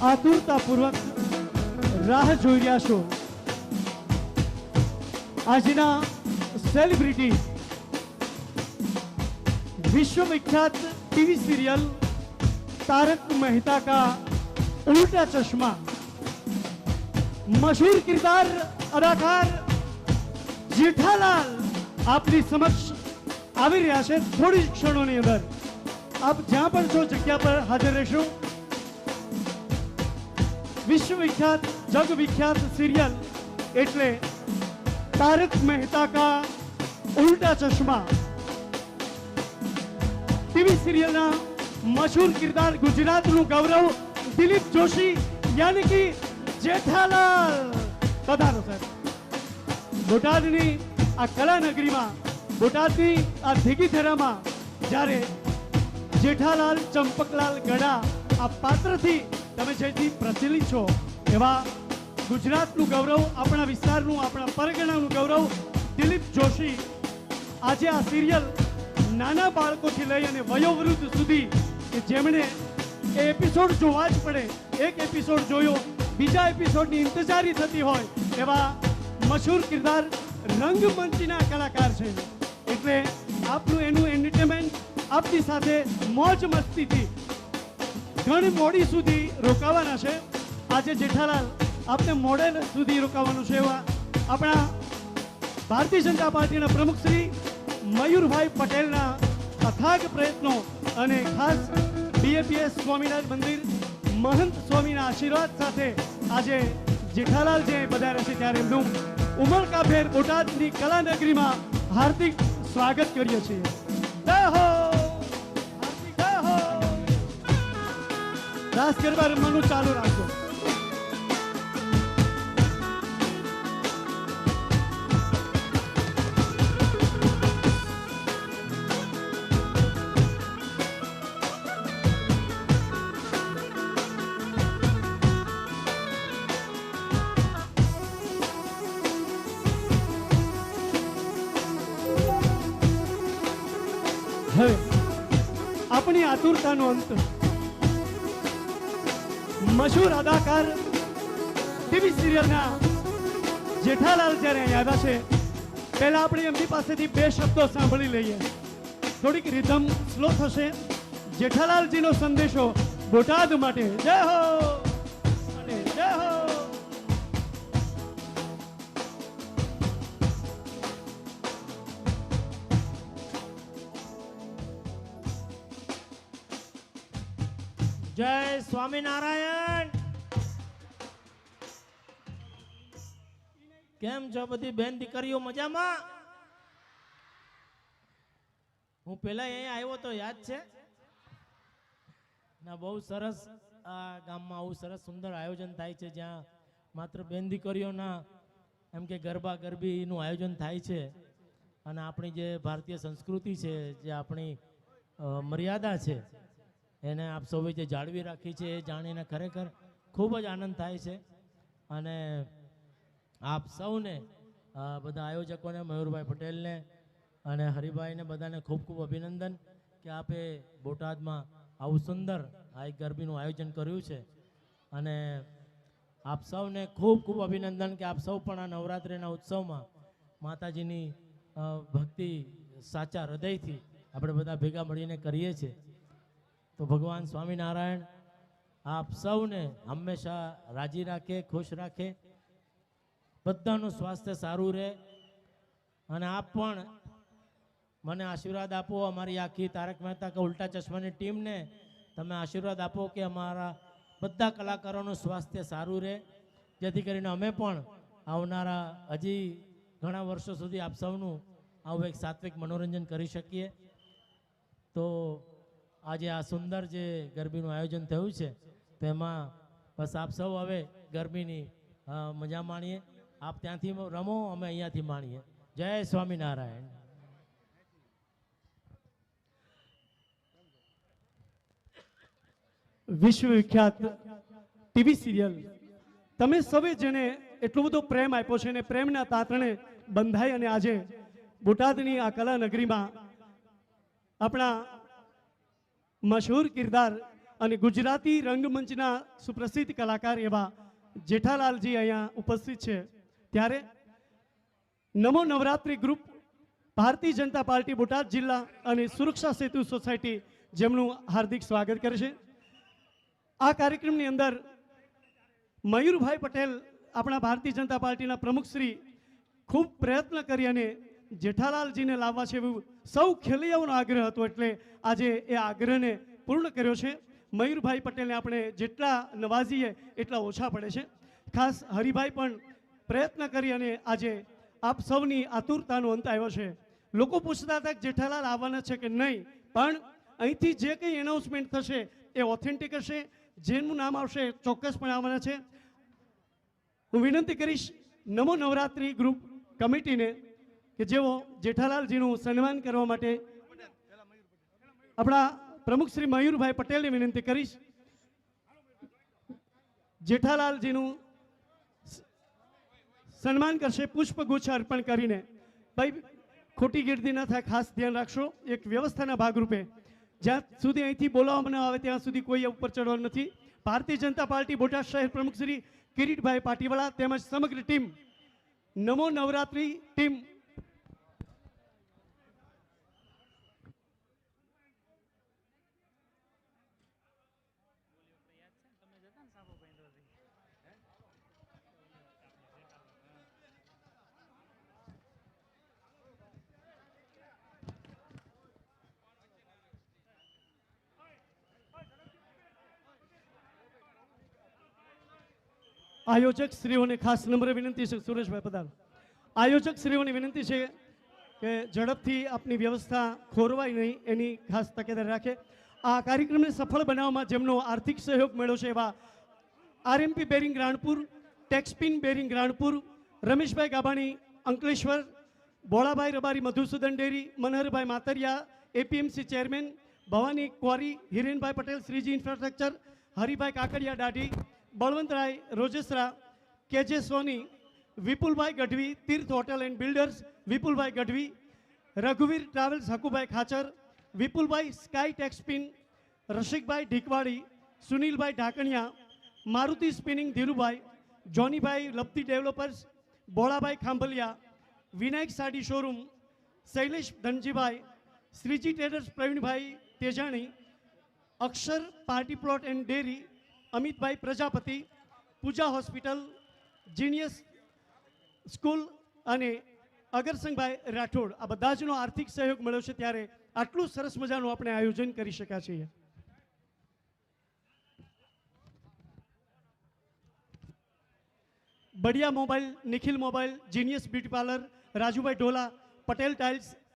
આતુરતાપૂર્વક રાહ જોઈ રહ્યા છો આજના સેલિબ્રિટી विश्वविख्यात टीवी सीरियल तारक मेहता का उल्टा चश्मा मशहूर किरदार अदाकार जेठालाल आपनी समक्ष આવી રહ્યા છે થોડી ક્ષણોની અંદર આપ જ્યાં પણ છો જગ્યા પર હાજર રહેશો વિશ્વવિખ્યાત જગ વિખ્યાત सीरियल એટલે तारक मेहता का उल्टा चश्मा टीवी सीरियल ना मशहूर किरदार गुजरात नु गौरव दिलीप जोशी यानी कि जेठालाल पधारो सर बोटादनी आ कला नगरी में बोटादनी आ धीगीधरा जारे जेठालाल चंपकलाल गड़ा आ पात्र थी तमे जेथी प्रचलित छो एवा गुजरात नु गौरव अपना विस्तार नु अपना परगणा नु गौरव दिलीप जोशी आज आ सीरियल नाना बाळकोथी लई अने वयोवृद्ध सुधी के जेमणे ए एपिसोड जोवा ज पड़े एक एपिसोड जोयो बीजा एपिसोड नी इंतजारी थती होय एवा मशहूर किरदार रंगमंचना कलाकार छे એટલે આપનું એનું એન્ટરટેનમેન્ટ આપની સાથે મોજ મસ્તીથી ઘણી મોડી સુધી રોકાવાના છે આજે જેઠાલાલ આપને મોડે સુધી રોકાવાનું છે એવા આપણા ભારતીય જનતા પાર્ટીના પ્રમુખ શ્રી મયુરભાઈ પટેલના અથાગ પ્રયત્નો અને ખાસ બીએપીએસ સ્વામિનારાયણ મંદિર महंत स्वामीના આશીર્વાદ સાથે આજે જેઠાલાલ જે પધાર્યા છે ત્યારે એમનું ઉમળકાભેર બોટાદની કલાનગરીમાં હાર્દિક સ્વાગત કરીએ છીએ જય હો હાર્દિક જય હો રાસ ગરબા રમવાનું ચાલુ રાખો હવે આપણી આતુરતાનો અંત મશહૂર અદાકાર ટીવી સિરિયલના જેઠાલાલ જ્યારે અહીં આવ્યા છે પહેલા આપણે એમની પાસેથી બે શબ્દો સાંભળી લઈએ થોડીક રિધમ સ્લો થશે જેઠાલાલજીનો સંદેશો બોટાદ માટે જય હો અને જય હો जय स्वामीनारायण केम छो बधी बेन दीकरीओ मजामां हूँ पहला अहीं आव्यो तो याद छे ना बहुत सरस आ गाममां आवुं सरस सुंदर आयोजन थाय छे ज्यां मात्र बेन दीकरीओना एम के गरबा गरबीनुं आयोजन थाय छे अने आपणी जे भारतीय संस्कृति छे जे आपणी मर्यादा छे એને આપ સૌએ જે જાળવી રાખી છે એ જાણીને ખરેખર ખૂબ જ આનંદ થાય છે અને આપ સૌને બધા આયોજકોને મયુરભાઈ પટેલને અને હરિભાઈને બધાને ખૂબ ખૂબ અભિનંદન કે આપે બોટાદમાં આવું સુંદર આ એક ગરબીનું આયોજન કર્યું છે અને આપ સૌને ખૂબ ખૂબ અભિનંદન કે આપ સૌ પણ આ નવરાત્રિના ઉત્સવમાં માતાજીની ભક્તિ સાચા હૃદયથી આપણે બધા ભેગા મળીને કરીએ છીએ तो भगवान स्वामीनारायण आप सौने हमेशा राजी राखे खुश राखे बधानुं स्वास्थ्य सारू रहे अने आप पण मने आशीर्वाद आपो अमारी आखी तारक मेहता का उल्टा चश्मा की टीम ने तमे आशीर्वाद आपो कि अमारा बधा कलाकारों स्वास्थ्य सारू रहे जेथी करीने अमे पण आवनारा हजी घणा वर्षो सुधी आप सौनुं आवुं एक सात्विक मनोरंजन करी शकीए तो आज आ सुंदर जे गरबीनुं आयोजन थयुं छे तेमां बस आप सौ हवे गरबीनी मजा माणीए आप त्यांथी रमो अमे अहींयाथी माणीए जय स्वामीनारायण विश्वविख्यात टीवी सीरियल तमे सवे जेने एटलो बधो प्रेम आप्यो छे ने प्रेमना तातणे बंधाई अने आजे बोटादनी आ कला नगरीमां आपणा मशहूर किरदार અને ગુજરાતી રંગમંચના સુપ્રસિદ્ધ કલાકાર એવા જેઠાલાલજી અહીંયા ઉપસ્થિત છે, ત્યારે નમો નવરાત્રિ ગ્રુપ, ભારતીય જનતા પાર્ટી બોટાદ જિલ્લા અને સુરક્ષા સેતુ સોસાયટી જેમનું હાર્દિક સ્વાગત કરે છે. આ કાર્યક્રમની અંદર મયુરભાઈ પટેલ, આપણા ભારતીય જનતા પાર્ટીના પ્રમુખશ્રી, ખૂબ પ્રયત્ન કરી અને જેઠાલાલજીને લાવવા છે એવું સૌ ખેલૈયાઓનો આગ્રહ હતો, એટલે આજે એ આગ્રહને પૂર્ણ કર્યો છે. મયુરભાઈ પટેલને આપણે જેટલા નવાજીએ એટલા ઓછા પડે છે. ખાસ હરિભાઈ પણ પ્રયત્ન કરી અને આજે આપ સૌની આતુરતાનો અંત આવ્યો છે. લોકો પૂછતા હતા કે જેઠાલાલ આવવાના છે કે નહીં, પણ અહીંથી જે કંઈ એનાઉન્સમેન્ટ થશે એ ઓથેન્ટિક હશે. જેનું નામ આવશે ચોક્કસપણે આવવાના છે. હું વિનંતી કરીશ નમો નવરાત્રિ ગ્રુપ કમિટીને કે જેઓ જેઠાલાલજીનું સન્માન કરવા માટે આપણા પ્રમુખ શ્રી મયુરભાઈ પટેલને વિનંતી કરીશ. જેઠાલાલજીનું સન્માન કરશે પુષ્પગુચ્છ અર્પણ કરીને. ભાઈ, ખોટી ગીર્દી ન થાય, ખાસ ધ્યાન રાખશો. એક વ્યવસ્થાના ભાગરૂપે જ્યાં સુધી અહીંથી બોલાવવામાં ન આવે ત્યાં સુધી કોઈ ઉપર ચડવાનું નથી. ભારતીય જનતા પાર્ટી બોટાદ શહેર પ્રમુખ શ્રી કિરીટભાઈ પાટીવાળા તેમજ સમગ્ર ટીમ, નમો નવરાત્રિ ટીમ, આયોજક શ્રીઓને ખાસ નમ્ર વિનંતી છે. સુરેશભાઈ પધારો. આયોજક શ્રીઓની વિનંતી છે કે ઝડપથી આપની વ્યવસ્થા ખોરવાય નહીં એની ખાસ તકેદારી રાખે. આ કાર્યક્રમને સફળ બનાવવામાં જેમનો આર્થિક સહયોગ મળ્યો છે એવા RMP bearing Ranpur, Texspin bearing Ranpur, Rameshbhai Gabani Ankleshwar, Bolabhai Rabari Madhusudan dairy, Manharbhai Matariya APMC chairman, Bhavani quarry, Hirenbhai Patel Shreeji infrastructure, Haribhai Kakadiya Dadhi, Balvantrai Rojesara, KJ Soni, Vipulbhai Gadhvi Tirth hotel and builders, Vipulbhai Gadhvi, રઘુવીર travels Hakubhai Khachar, Vipulbhai sky Texspin, Rasikbhai Dhikvadi, Sunilbhai Dhakaniya, Maruti spinning Dhirubhai, Jonibhai Lapti developers, Bolabhai Khambhaliya, Vinayak sari showroom, Shailesh Dhanjibhai, Shreeji traders Pravinbhai Tejani, Akshar party plot and dairy, Amitbhai Prajapati, Pooja hospital, genius school અને અગરસંગભાઈ રાઠોડ, આ બધા જનો આર્થિક સહયોગ મળ્યો છે, ત્યારે આટલું સરસ મજાનું આપણે આયોજન કરી શક્યા છીએ. Badiya mobile, Nikhil mobile, genius beauty parlour, Rajubhai Dhola, Patel tiles,